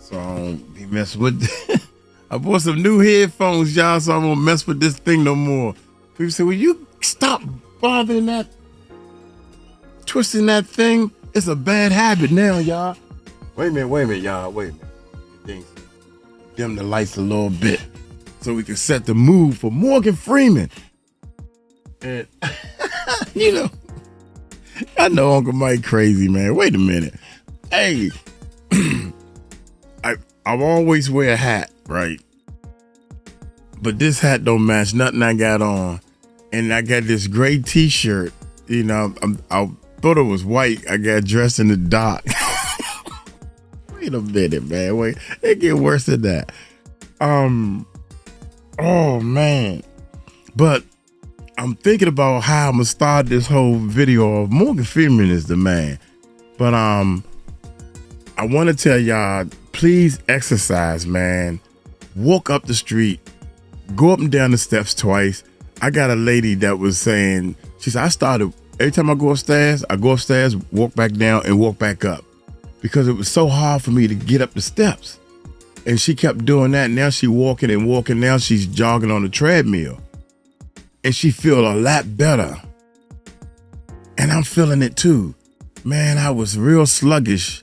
So I don't be messing with I bought some new headphones, y'all, so I won't mess with this thing no more. People say, will you stop bothering that, twisting that thing? It's a bad habit now, y'all. Wait a minute, y'all. Wait a minute. Things, dim the lights a little bit so we can set the mood for Morgan Freeman. And, you know, I know Uncle Mike crazy, man. Wait a minute. Hey, I always wear a hat, right? But this hat don't match nothing I got on. And I got this gray t-shirt. You know, I thought it was white. I got dressed in the dark. Wait a minute, man. Wait, it get worse than that. Oh man. But I'm thinking about how I'm gonna start this whole video of Morgan Freeman is the man. But I want to tell y'all, please exercise, man. Walk up the street, go up and down the steps twice. I got a lady that was saying, she said, I started, every time I go upstairs, walk back down and walk back up because it was so hard for me to get up the steps. And she kept doing that. Now she walking and walking. Now she's jogging on the treadmill. And she feel a lot better. And I'm feeling it too. Man, I was real sluggish.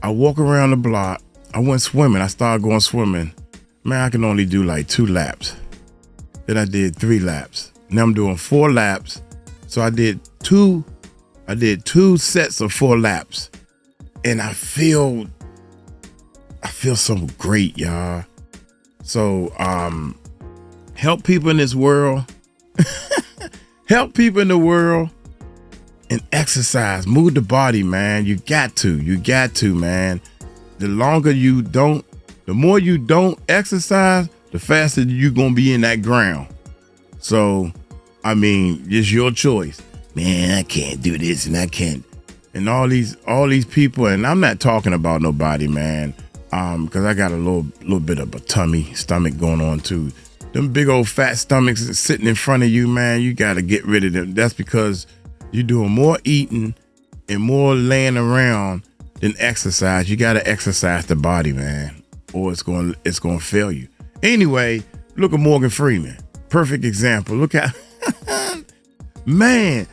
I walk around the block. I went swimming. I started going swimming. Man, I can only do like 2 laps. Then I did 3 laps. Now I'm doing 4 laps. So I did two sets of 4 laps. And I feel so great, y'all. So help people in this world. Help people in the world and exercise. Move the body, man. You got to, man. The more you don't exercise, the faster you're gonna be in that ground. So, I mean, it's your choice. Man, I can't do this and I can't. And all these people, and I'm not talking about nobody, man. Because I got a little bit of a stomach going on too. Them big old fat stomachs sitting in front of you, man, you got to get rid of them. That's because you're doing more eating and more laying around than exercise. You got to exercise the body, man, or it's going to fail you. Anyway, look at Morgan Freeman. Perfect example. Look at, man,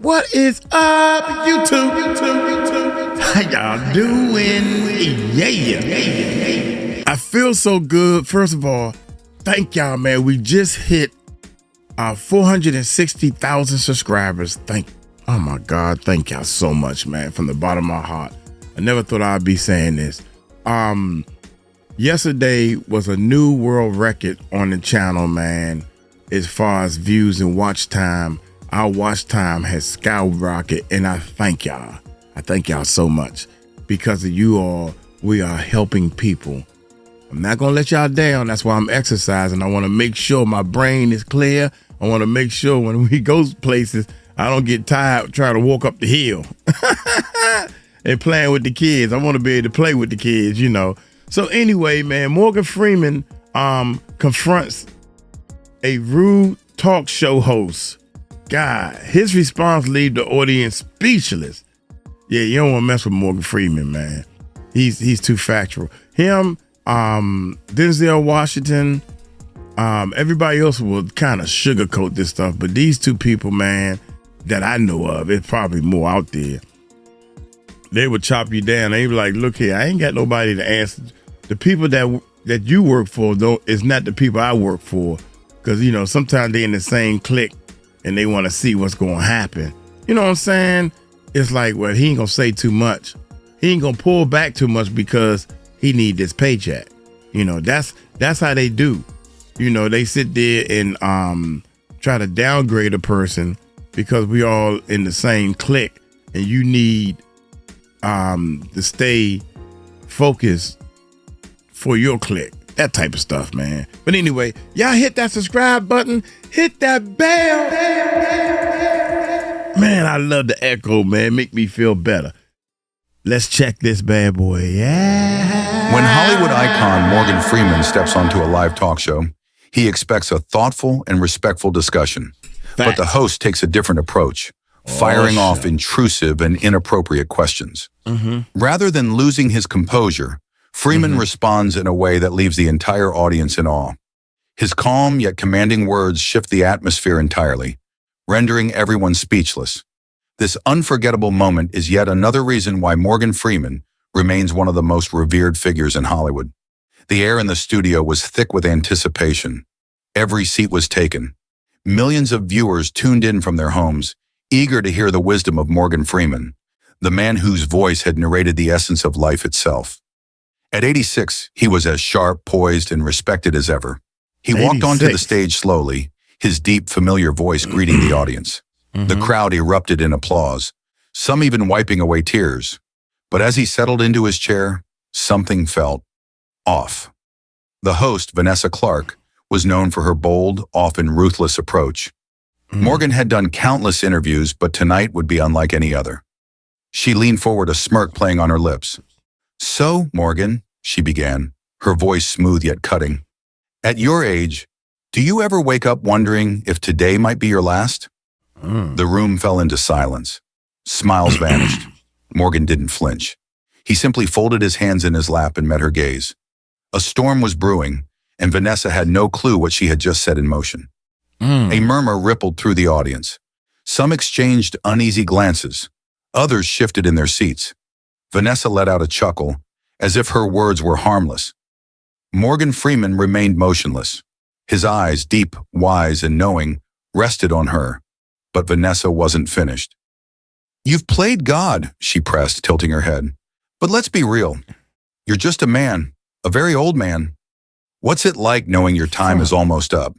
what is up, YouTube? How y'all doing? Yeah. I feel so good. First of all, thank y'all, man. We just hit 460,000 subscribers. Oh my God. Thank y'all so much, man. From the bottom of my heart. I never thought I'd be saying this. Yesterday was a new world record on the channel, man. As far as views and watch time, our watch time has skyrocketed, and I thank y'all. I thank y'all so much. Because of you all, we are helping people. I'm not gonna let y'all down. That's why I'm exercising. I want to make sure my brain is clear. I want to make sure when we go places, I don't get tired trying to walk up the hill and playing with the kids. I want to be able to play with the kids, you know. So anyway, man, Morgan Freeman confronts a rude talk show host. God, his response leaves the audience speechless. Yeah, you don't want to mess with Morgan Freeman, man. He's too factual. Him, Denzel Washington, everybody else will kind of sugarcoat this stuff, but these two people, man, that I know of, it's probably more out there. They would chop you down. They be like, look here, I ain't got nobody to answer. The people that you work for, though, is not the people I work for. Because, you know, sometimes they in the same clique and they want to see what's going to happen. You know what I'm saying? It's like, well, he ain't going to say too much. He ain't going to pull back too much because he need this paycheck. You know, that's how they do. You know, they sit there and try to downgrade a person because we all in the same clique and you need to stay focused for your clique. That type of stuff, man. But anyway, y'all hit that subscribe button. Hit that bell. Man, I love the echo, man. Make me feel better. Let's check this bad boy. Yeah. When Hollywood icon Morgan Freeman steps onto a live talk show, he expects a thoughtful and respectful discussion. Facts. But the host takes a different approach, firing off intrusive and inappropriate questions. Rather than losing his composure, Freeman responds in a way that leaves the entire audience in awe. His calm yet commanding words shift the atmosphere entirely, rendering everyone speechless. This unforgettable moment is yet another reason why Morgan Freeman remains one of the most revered figures in Hollywood. The air in the studio was thick with anticipation. Every seat was taken. Millions of viewers tuned in from their homes, eager to hear the wisdom of Morgan Freeman, the man whose voice had narrated the essence of life itself. At 86, he was as sharp, poised, and respected as ever. He walked onto the stage slowly, his deep, familiar voice greeting the audience. The crowd erupted in applause, some even wiping away tears. But as he settled into his chair, something felt off. The host, Vanessa Clark, was known for her bold, often ruthless approach. Morgan had done countless interviews, but tonight would be unlike any other. She leaned forward, a smirk playing on her lips. "So, Morgan," she began, her voice smooth yet cutting, "at your age, do you ever wake up wondering if today might be your last?" The room fell into silence. Smiles vanished. Morgan didn't flinch. He simply folded his hands in his lap and met her gaze. A storm was brewing, and Vanessa had no clue what she had just set in motion. A murmur rippled through the audience. Some exchanged uneasy glances. Others shifted in their seats. Vanessa let out a chuckle, as if her words were harmless. Morgan Freeman remained motionless. His eyes, deep, wise, and knowing, rested on her. But Vanessa wasn't finished. "You've played God," she pressed, tilting her head. "But let's be real. You're just a man, a very old man. What's it like knowing your time is almost up?"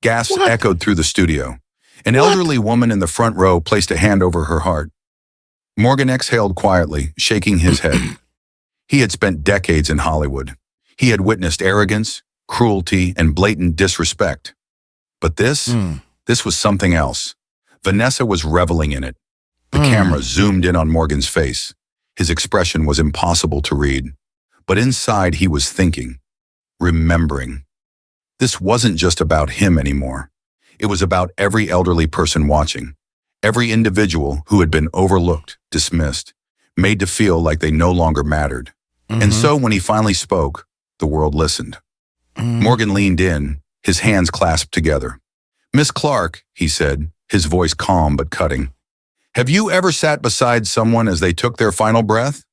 Gasps echoed through the studio. An elderly woman in the front row placed a hand over her heart. Morgan exhaled quietly, shaking his head. He had spent decades in Hollywood. He had witnessed arrogance, cruelty, and blatant disrespect. But this was something else. Vanessa was reveling in it. The camera zoomed in on Morgan's face. His expression was impossible to read. But inside he was thinking, remembering. This wasn't just about him anymore. It was about every elderly person watching. Every individual who had been overlooked, dismissed, made to feel like they no longer mattered. And so when he finally spoke, the world listened. Morgan leaned in, his hands clasped together. "Miss Clark," he said, his voice calm but cutting, "have you ever sat beside someone as they took their final breath?"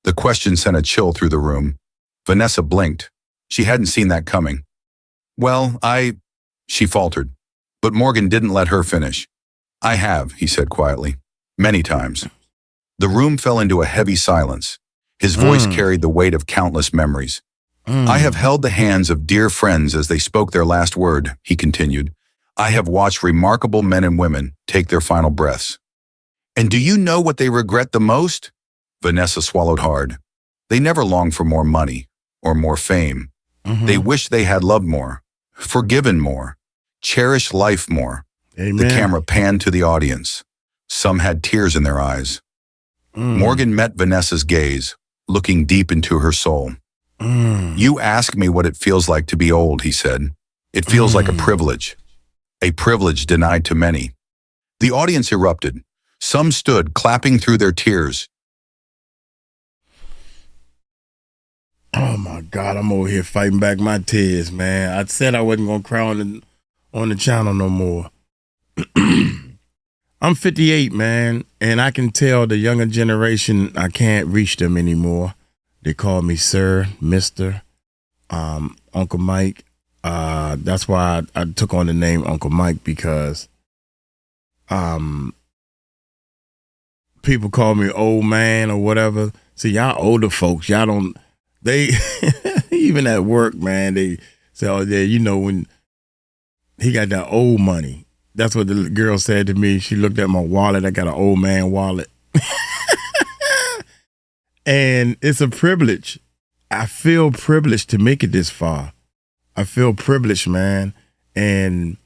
The question sent a chill through the room. Vanessa blinked. She hadn't seen that coming. "Well, she faltered. But Morgan didn't let her finish. "I have," he said quietly, "many times." The room fell into a heavy silence. His voice carried the weight of countless memories. "I have held the hands of dear friends as they spoke their last word," he continued. "I have watched remarkable men and women take their final breaths. And do you know what they regret the most?" Vanessa swallowed hard. "They never longed for more money or more fame. They wish they had loved more, forgiven more, cherished life more." Amen. The camera panned to the audience. Some had tears in their eyes. Morgan met Vanessa's gaze, looking deep into her soul. "You ask me what it feels like to be old," he said. "It feels like a privilege denied to many." The audience erupted. Some stood, clapping through their tears. Oh my God, I'm over here fighting back my tears, man. I said I wasn't gonna cry on the channel no more. I'm 58, man, and I can tell the younger generation I can't reach them anymore. They call me Sir, Mr., Uncle Mike. That's why I took on the name Uncle Mike, because people call me old man or whatever. See, y'all older folks, y'all don't, they, even at work, man, they say, "Oh, yeah, you know, when he got that old money." That's what the girl said to me. She looked at my wallet. I got an old man wallet. And it's a privilege. I feel privileged to make it this far. I feel privileged, man. And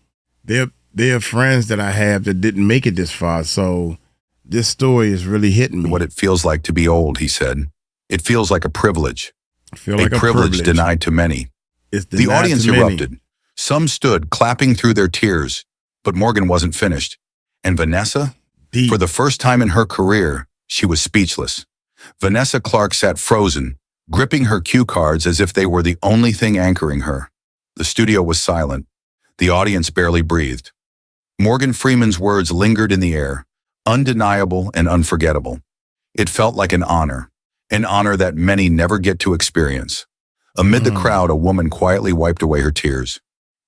there are friends that I have that didn't make it this far. So this story is really hitting me. "What it feels like to be old," he said. "It feels like a privilege. I feel like a privilege denied to many." The audience erupted. Some stood, clapping through their tears. But Morgan wasn't finished. And Vanessa? For the first time in her career, she was speechless. Vanessa Clark sat frozen, gripping her cue cards as if they were the only thing anchoring her. The studio was silent. The audience barely breathed. Morgan Freeman's words lingered in the air, undeniable and unforgettable. It felt like an honor that many never get to experience. Amid the crowd, a woman quietly wiped away her tears.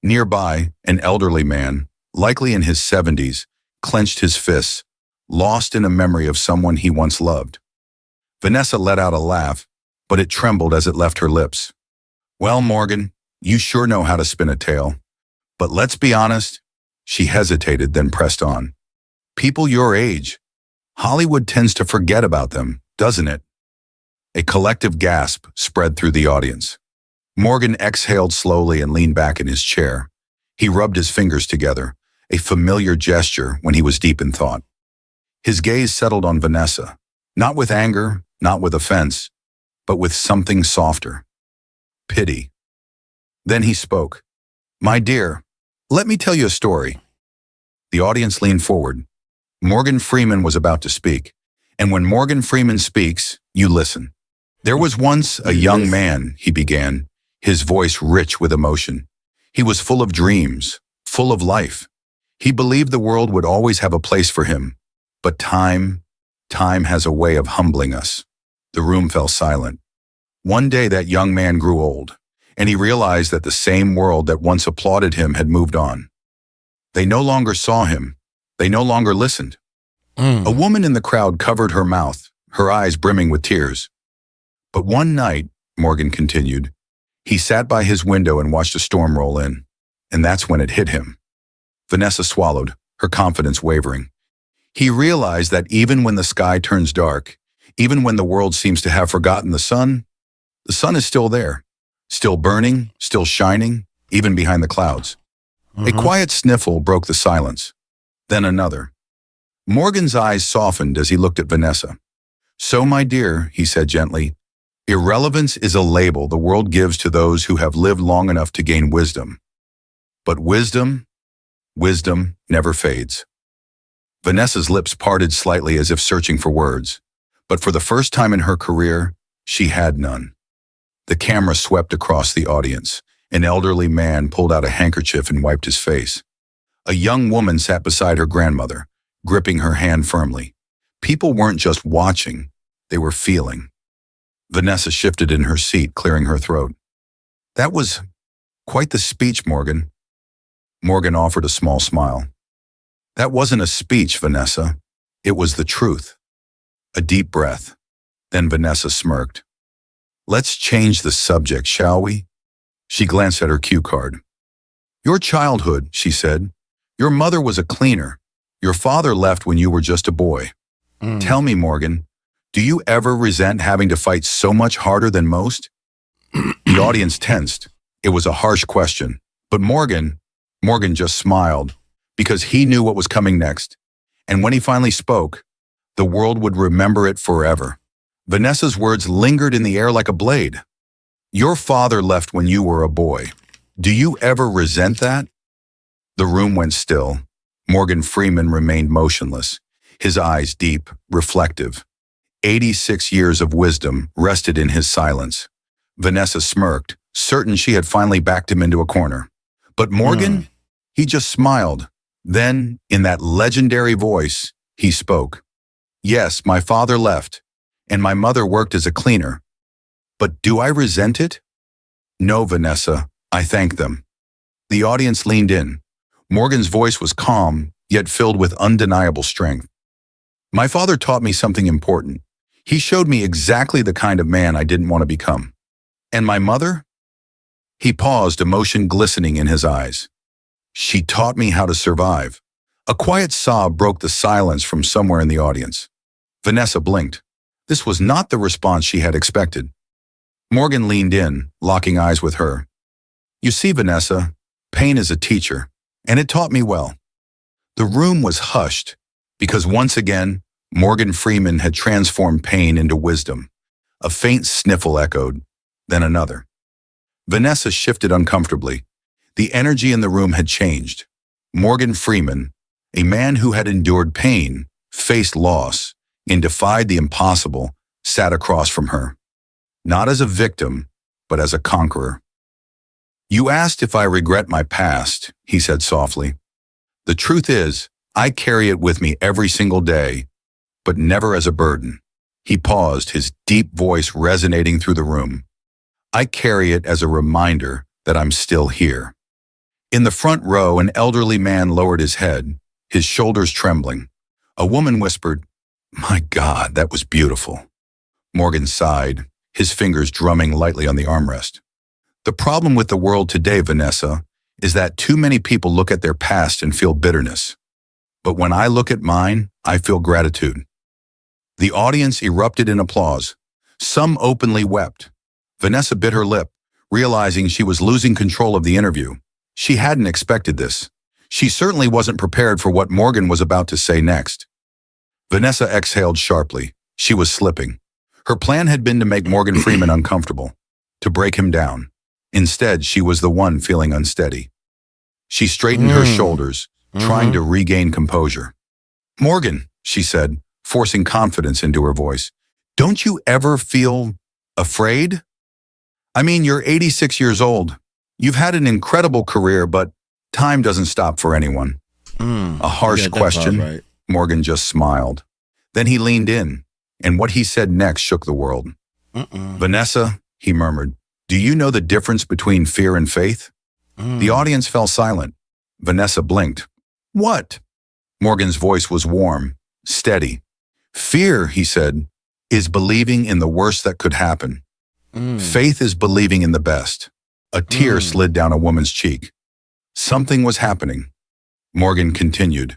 Nearby, an elderly man, likely in his 70s, clenched his fists, lost in a memory of someone he once loved. Vanessa let out a laugh, but it trembled as it left her lips. "Well, Morgan, you sure know how to spin a tale. But let's be honest," she hesitated, then pressed on. "People your age, Hollywood tends to forget about them, doesn't it?" A collective gasp spread through the audience. Morgan exhaled slowly and leaned back in his chair. He rubbed his fingers together, a familiar gesture when he was deep in thought. His gaze settled on Vanessa, not with anger, not with offense, but with something softer. Pity. Then he spoke. "My dear, let me tell you a story." The audience leaned forward. Morgan Freeman was about to speak, and when Morgan Freeman speaks, you listen. "There was once a young man," he began, his voice rich with emotion. "He was full of dreams, full of life. He believed the world would always have a place for him. But time has a way of humbling us." The room fell silent. One day that young man grew old, and he realized that the same world that once applauded him had moved on. They no longer saw him. They no longer listened. A woman in the crowd covered her mouth, her eyes brimming with tears. But one night, Morgan continued, he sat by his window and watched a storm roll in, and that's when it hit him. Vanessa swallowed, her confidence wavering. He realized that even when the sky turns dark, even when the world seems to have forgotten the sun is still there, still burning, still shining, even behind the clouds. A quiet sniffle broke the silence, then another. Morgan's eyes softened as he looked at Vanessa. "So, my dear," he said gently, "irrelevance is a label the world gives to those who have lived long enough to gain wisdom. But wisdom never fades." Vanessa's lips parted slightly as if searching for words, but for the first time in her career, she had none. The camera swept across the audience. An elderly man pulled out a handkerchief and wiped his face. A young woman sat beside her grandmother, gripping her hand firmly. People weren't just watching, they were feeling. Vanessa shifted in her seat, clearing her throat. "That was quite the speech, Morgan." Morgan offered a small smile. "That wasn't a speech, Vanessa. It was the truth." A deep breath. Then Vanessa smirked. "Let's change the subject, shall we?" She glanced at her cue card. "Your childhood," she said. "Your mother was a cleaner. Your father left when you were just a boy. Tell me, Morgan, do you ever resent having to fight so much harder than most?" The audience tensed. It was a harsh question, but Morgan just smiled because he knew what was coming next. And when he finally spoke, the world would remember it forever. Vanessa's words lingered in the air like a blade. "Your father left when you were a boy. Do you ever resent that?" The room went still. Morgan Freeman remained motionless, his eyes deep, reflective. 86 years of wisdom rested in his silence. Vanessa smirked, certain she had finally backed him into a corner. But Morgan, he just smiled. Then, in that legendary voice, he spoke. "Yes, my father left, and my mother worked as a cleaner. But do I resent it? No, Vanessa, I thank them." The audience leaned in. Morgan's voice was calm, yet filled with undeniable strength. "My father taught me something important. He showed me exactly the kind of man I didn't want to become. And my mother?" He paused, emotion glistening in his eyes. "She taught me how to survive." A quiet sob broke the silence from somewhere in the audience. Vanessa blinked. This was not the response she had expected. Morgan leaned in, locking eyes with her. "You see, Vanessa, pain is a teacher, and it taught me well." The room was hushed, because once again, Morgan Freeman had transformed pain into wisdom. A faint sniffle echoed, then another. Vanessa shifted uncomfortably. The energy in the room had changed. Morgan Freeman, a man who had endured pain, faced loss, and defied the impossible, sat across from her. not as a victim, but as a conqueror. You asked if I regret my past, he said softly. The truth is, I carry it with me every single day, but never as a burden. He paused, his deep voice resonating through the room. I carry it as a reminder that I'm still here. In the front row, an elderly man lowered his head, his shoulders trembling. A woman whispered, "My God, that was beautiful." Morgan sighed, his fingers drumming lightly on the armrest. The problem with the world today, Vanessa, is that too many people look at their past and feel bitterness. But when I look at mine, I feel gratitude. The audience erupted in applause. Some openly wept. Vanessa bit her lip, realizing she was losing control of the interview. She hadn't expected this. She certainly wasn't prepared for what Morgan was about to say next. Vanessa exhaled sharply. She was slipping. Her plan had been to make Morgan Freeman uncomfortable, to break him down. Instead, she was the one feeling unsteady. She straightened her shoulders, trying to regain composure. "Morgan," she said, forcing confidence into her voice, "don't you ever feel afraid? I mean, you're 86 years old. You've had an incredible career, but time doesn't stop for anyone." A harsh question. Right. Morgan just smiled. Then he leaned in, and what he said next shook the world. "Vanessa," he murmured, "do you know the difference between fear and faith?" The audience fell silent. Vanessa blinked. "What?" Morgan's voice was warm, steady. "Fear," he said, "is believing in the worst that could happen. Faith is believing in the best." A tear slid down a woman's cheek. Something was happening. Morgan continued.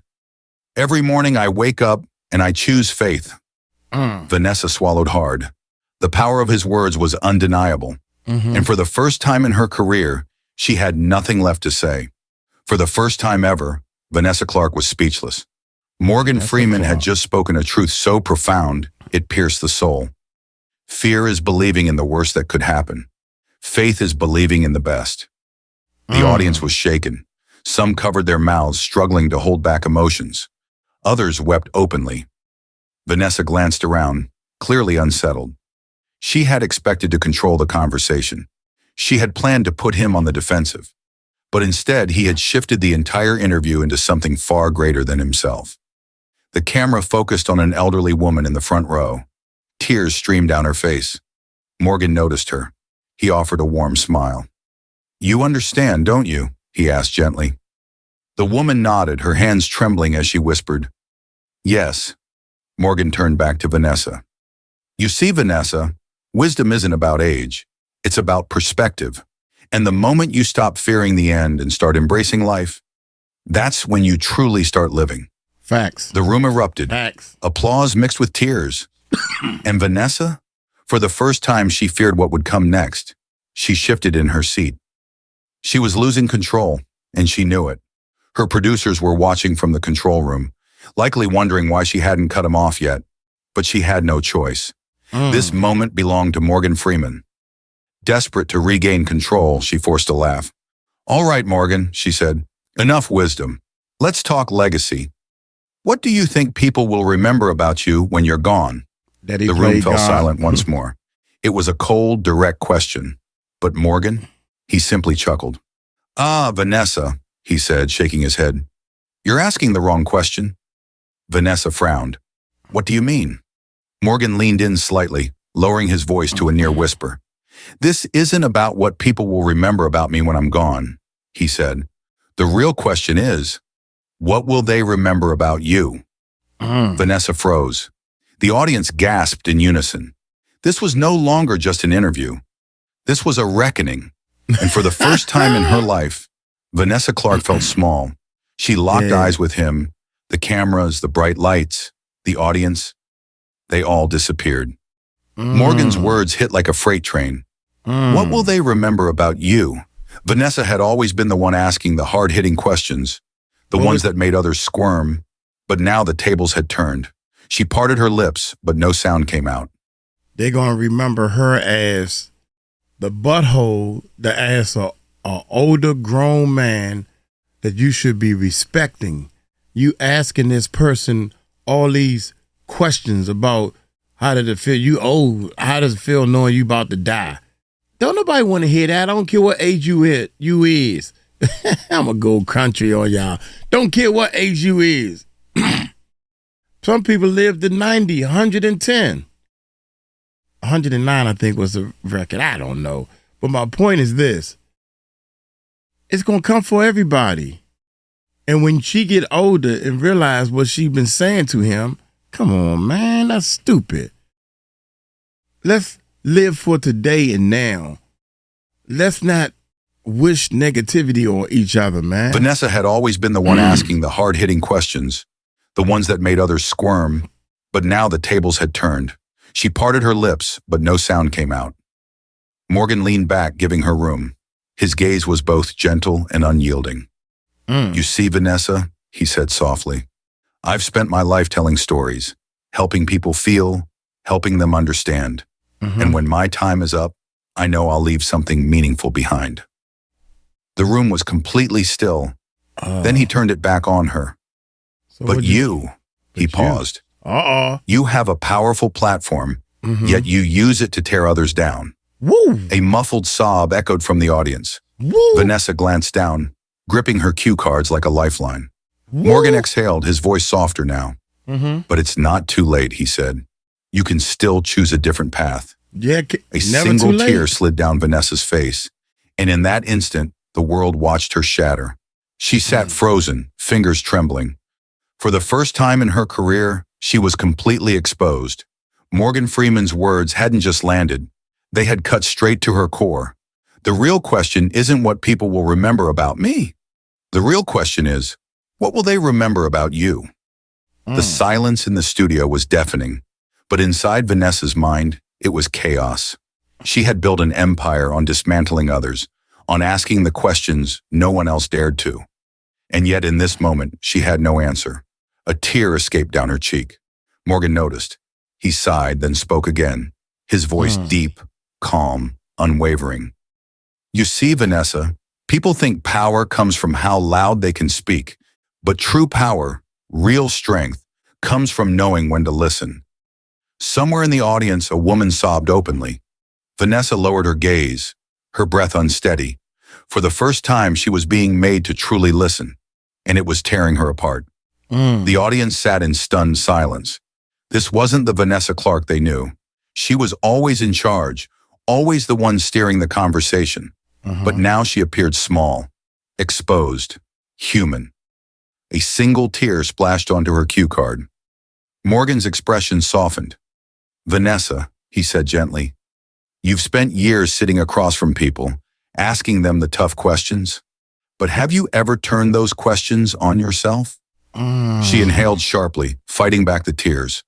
"Every morning I wake up and I choose faith." Vanessa swallowed hard. The power of his words was undeniable. And for the first time in her career, she had nothing left to say. For the first time ever, Vanessa Clark was speechless. Morgan Freeman had just spoken a truth so profound, it pierced the soul. Fear is believing in the worst that could happen. Faith is believing in the best. The audience was shaken. Some covered their mouths, struggling to hold back emotions. Others wept openly. Vanessa glanced around, clearly unsettled. She had expected to control the conversation. She had planned to put him on the defensive. But instead, he had shifted the entire interview into something far greater than himself. The camera focused on an elderly woman in the front row. Tears streamed down her face. Morgan noticed her. He offered a warm smile. "You understand, don't you?" he asked gently. The woman nodded, her hands trembling as she whispered, "Yes." Morgan turned back to Vanessa. "You see, Vanessa, wisdom isn't about age. It's about perspective. And the moment you stop fearing the end and start embracing life, that's when you truly start living." Facts. The room erupted. Facts. Applause mixed with tears. And Vanessa, for the first time, she feared what would come next. She shifted in her seat. She was losing control, and she knew it. Her producers were watching from the control room, likely wondering why she hadn't cut him off yet. But she had no choice. This moment belonged to Morgan Freeman. Desperate to regain control, she forced a laugh. "All right, Morgan," she said. "Enough wisdom. Let's talk legacy. What do you think people will remember about you when you're gone?" The room fell silent once more. It was a cold, direct question. But Morgan? He simply chuckled. "Ah, Vanessa," he said, shaking his head. "You're asking the wrong question." Vanessa frowned. "What do you mean?" Morgan leaned in slightly, lowering his voice to a near whisper. "This isn't about what people will remember about me when I'm gone," he said. "The real question is, what will they remember about you?" Vanessa froze. The audience gasped in unison. This was no longer just an interview. This was a reckoning. And for the first time in her life, Vanessa Clark felt small. She locked eyes with him. The cameras, the bright lights, the audience, they all disappeared. Morgan's words hit like a freight train. What will they remember about you? Vanessa had always been the one asking the hard-hitting questions, the ones that made others squirm. But now the tables had turned. She parted her lips, but no sound came out. They're going to remember her as the butthole that asks an older grown man that you should be respecting. You asking this person all these questions about How does it feel? You old. How does it feel knowing you about to die? Don't nobody want to hear that. I don't care what age you is. I'm going to go country on y'all. Don't care what age you is. Some people live to 90, 110. 109, I think, was the record. I don't know. But my point is this. It's going to come for everybody. And when she get older and realize what she been saying to him, come on, man, that's stupid. Let's live for today and now. Let's not wish negativity on each other, man. Vanessa had always been the one asking the hard-hitting questions, the ones that made others squirm, but now the tables had turned. She parted her lips, but no sound came out. Morgan leaned back, giving her room. His gaze was both gentle and unyielding. You see, Vanessa, he said softly, I've spent my life telling stories, helping people feel, helping them understand. And when my time is up, I know I'll leave something meaningful behind. The room was completely still. Then he turned it back on her. But you, he paused. You have a powerful platform, yet you use it to tear others down. Woo! A muffled sob echoed from the audience. Woo! Vanessa glanced down, gripping her cue cards like a lifeline. Woo! Morgan exhaled, his voice softer now. But it's not too late, he said. You can still choose a different path. Yeah, A never single too late. tear slid down Vanessa's face, and in that instant, the world watched her shatter. She sat frozen, fingers trembling. For the first time in her career, she was completely exposed. Morgan Freeman's words hadn't just landed. They had cut straight to her core. The real question isn't what people will remember about me. The real question is, what will they remember about you? The silence in the studio was deafening, but inside Vanessa's mind, it was chaos. She had built an empire on dismantling others, on asking the questions no one else dared to. And yet in this moment, she had no answer. A tear escaped down her cheek. Morgan noticed. He sighed, then spoke again, his voice deep, calm, unwavering. You see, Vanessa, people think power comes from how loud they can speak, but true power, real strength, comes from knowing when to listen. Somewhere in the audience, a woman sobbed openly. Vanessa lowered her gaze, her breath unsteady. For the first time, she was being made to truly listen, and it was tearing her apart. The audience sat in stunned silence. This wasn't the Vanessa Clark they knew. She was always in charge, always the one steering the conversation. But now she appeared small, exposed, human. A single tear splashed onto her cue card. Morgan's expression softened. Vanessa, he said gently, you've spent years sitting across from people, asking them the tough questions. But have you ever turned those questions on yourself? She inhaled sharply, fighting back the tears.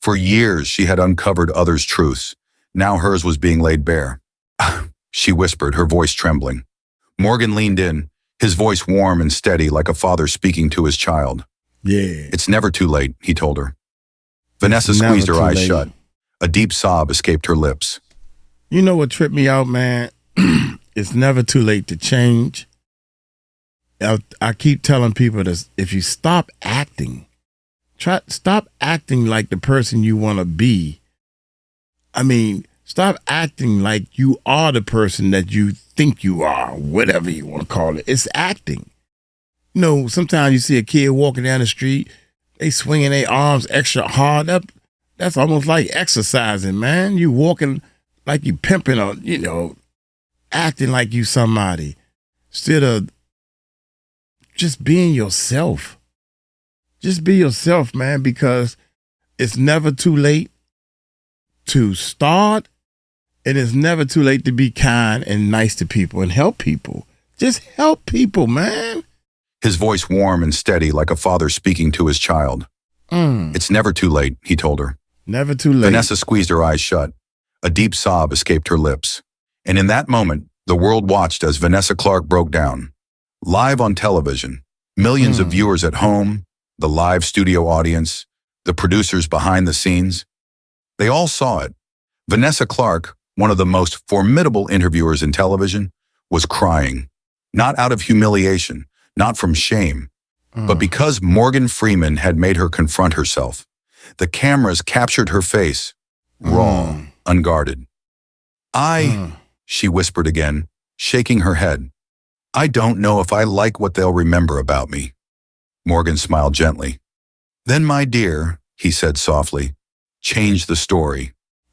For years, she had uncovered others' truths. Now hers was being laid bare. She whispered, her voice trembling. Morgan leaned in, his voice warm and steady like a father speaking to his child. Yeah. It's never too late, he told her. Vanessa squeezed her eyes shut. A deep sob escaped her lips. You know what tripped me out, man? It's never too late to change. I keep telling people this, if you stop acting, stop acting like the person you want to be. I mean, stop acting like you are the person that you think you are, whatever you want to call it. It's acting. You know, sometimes you see a kid walking down the street, they swinging their arms extra hard up. That's almost like exercising, man. You walking like you pimping or, acting like you somebody. Instead of just being yourself. Just be yourself, man, because it's never too late to start, and it's never too late to be kind and nice to people and help people. Just help people, man. His voice warm and steady like a father speaking to his child. It's never too late, he told her. Never too late. Vanessa squeezed her eyes shut. A deep sob escaped her lips. And in that moment, the world watched as Vanessa Clark broke down. Live on television, millions of viewers at home, the live studio audience, the producers behind the scenes. They all saw it. Vanessa Clark, one of the most formidable interviewers in television, was crying. Not out of humiliation, not from shame, but because Morgan Freeman had made her confront herself. The cameras captured her face, raw, unguarded. She whispered again, shaking her head. I don't know if I like what they'll remember about me. Morgan smiled gently. Then, my dear, he said softly, change the story.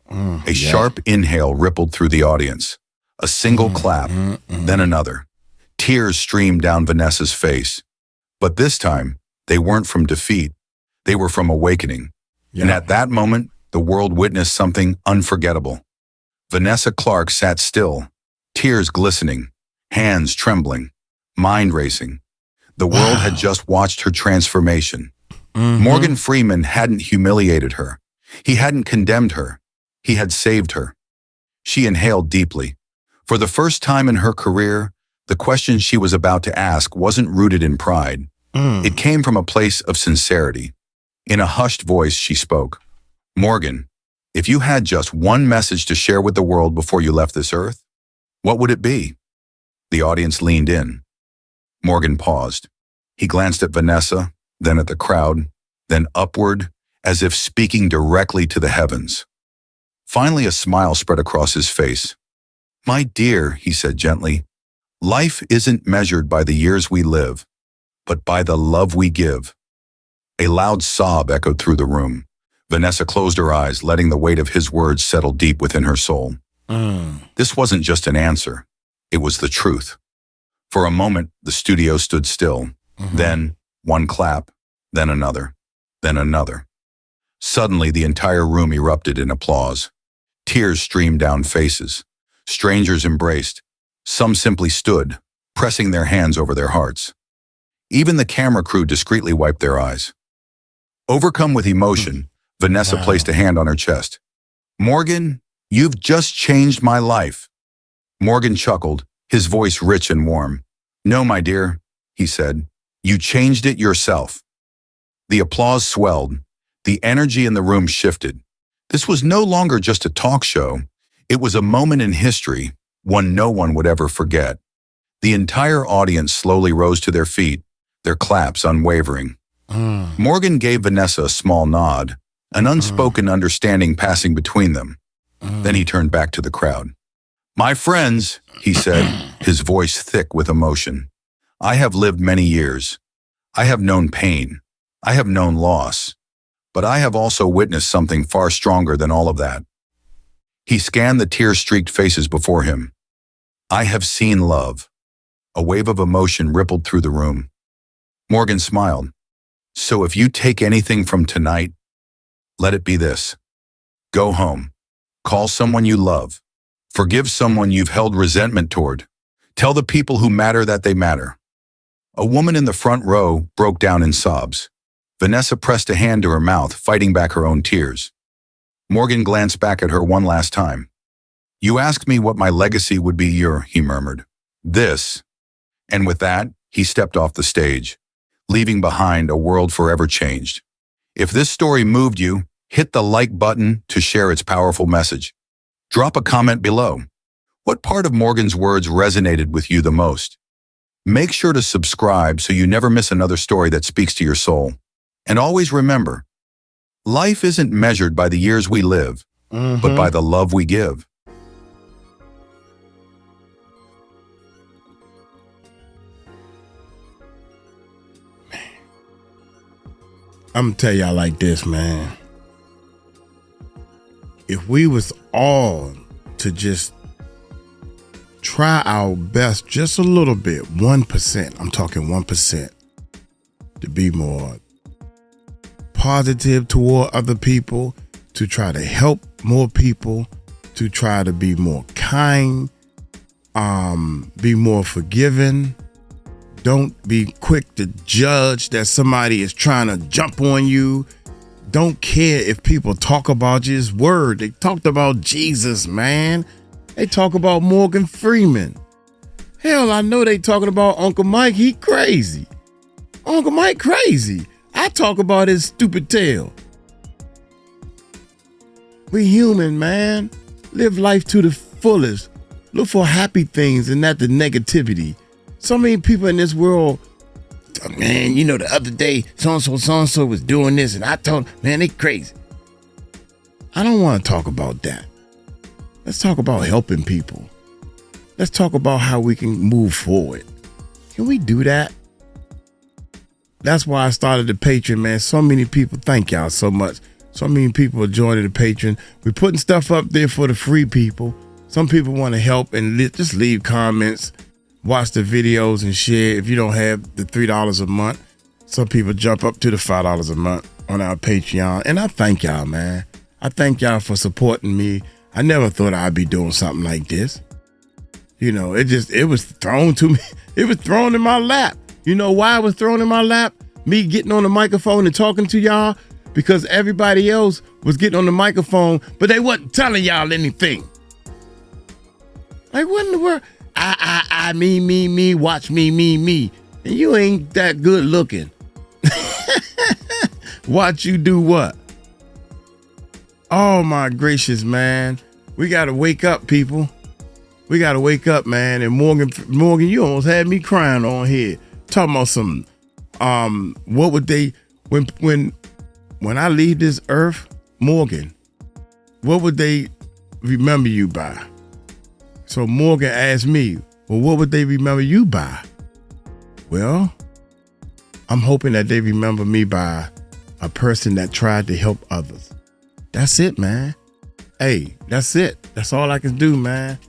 A sharp inhale rippled through the audience. A single clap, then another. Tears streamed down Vanessa's face. But this time, they weren't from defeat. They were from awakening. And at that moment, the world witnessed something unforgettable. Vanessa Clark sat still, tears glistening, hands trembling, mind racing. The world had just watched her transformation. Morgan Freeman hadn't humiliated her. He hadn't condemned her. He had saved her. She inhaled deeply. For the first time in her career, the question she was about to ask wasn't rooted in pride. It came from a place of sincerity. In a hushed voice, she spoke. Morgan, if you had just one message to share with the world before you left this earth, what would it be? The audience leaned in. Morgan paused. He glanced at Vanessa, then at the crowd, then upward, as if speaking directly to the heavens. Finally, a smile spread across his face. My dear, he said gently, life isn't measured by the years we live, but by the love we give. A loud sob echoed through the room. Vanessa closed her eyes, letting the weight of his words settle deep within her soul. This wasn't just an answer. It was the truth. For a moment, the studio stood still. Then, one clap, then another, then another. Suddenly, the entire room erupted in applause. Tears streamed down faces. Strangers embraced. Some simply stood, pressing their hands over their hearts. Even the camera crew discreetly wiped their eyes. Overcome with emotion, Vanessa placed a hand on her chest. Morgan, you've just changed my life. Morgan chuckled, his voice rich and warm. No, my dear, he said. You changed it yourself. The applause swelled. The energy in the room shifted. This was no longer just a talk show. It was a moment in history, one no one would ever forget. The entire audience slowly rose to their feet, their claps unwavering. Morgan gave Vanessa a small nod, an unspoken understanding passing between them. Then he turned back to the crowd. My friends, he said, his voice thick with emotion. I have lived many years. I have known pain. I have known loss. But I have also witnessed something far stronger than all of that. He scanned the tear-streaked faces before him. I have seen love. A wave of emotion rippled through the room. Morgan smiled. So if you take anything from tonight, let it be this. Go home. Call someone you love. Forgive someone you've held resentment toward. Tell the people who matter that they matter. A woman in the front row broke down in sobs. Vanessa pressed a hand to her mouth, fighting back her own tears. Morgan glanced back at her one last time. You asked me what my legacy would be, he murmured. This. And with that, he stepped off the stage, leaving behind a world forever changed. If this story moved you, hit the like button to share its powerful message. Drop a comment below. What part of Morgan's words resonated with you the most? Make sure to subscribe so you never miss another story that speaks to your soul. And always remember, life isn't measured by the years we live, but by the love we give. I'm gonna tell y'all like this, man. If we was all to just try our best just a little bit, 1%, I'm talking 1%, to be more positive toward other people, to try to help more people, to try to be more kind, be more forgiving. Don't be quick to judge that somebody is trying to jump on you. Don't care if people talk about you. His word. They talked about Jesus, man. They talk about Morgan Freeman. Hell, I know they talking about Uncle Mike. He crazy. Uncle Mike crazy. I talk about his stupid tail. We human, man. Live life to the fullest. Look for happy things and not the negativity. So many people in this world, man, you know, the other day, so-and-so was doing this, and I told, man, they crazy. I don't want to talk about that. Let's talk about helping people. Let's talk about how we can move forward. Can we do that? That's why I started the Patreon, man. So many people, thank y'all so much. So many people are joining the Patreon. We're putting stuff up there for the free people. Some people want to help and just leave comments, watch the videos and share. If you don't have the $3 a month, some people jump up to the $5 a month on our Patreon. And I thank y'all, man. I thank y'all for supporting me. I never thought I'd be doing something like this. You know, it was thrown to me. It was thrown in my lap. You know why it was thrown in my lap? Me getting on the microphone and talking to y'all? Because everybody else was getting on the microphone, but they wasn't telling y'all anything. Like, what in the world? I, me, watch me. And you ain't that good looking. Watch you do what? Oh, my gracious, man. We got to wake up, people. We got to wake up, man. And Morgan, you almost had me crying on here. Talking about some, what would they, when I leave this earth, Morgan, what would they remember you by? So Morgan asked me, well, what would they remember you by? Well, I'm hoping that they remember me by a person that tried to help others. That's it, man. Hey, that's it. That's all I can do, man.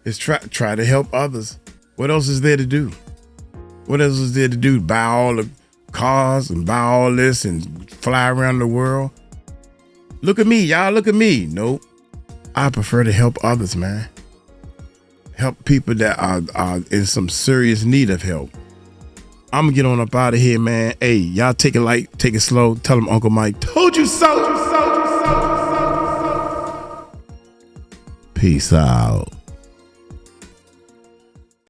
Is try to help others. What else is there to do? What else is there to do? Buy all the cars and buy all this and fly around the world? Look at me, y'all. Look at me. Nope. I prefer to help others, man. Help people that are in some serious need of help. I'm gonna get on up out of here, man. Hey, y'all take it light, take it slow. Tell them Uncle Mike told you so. Peace out.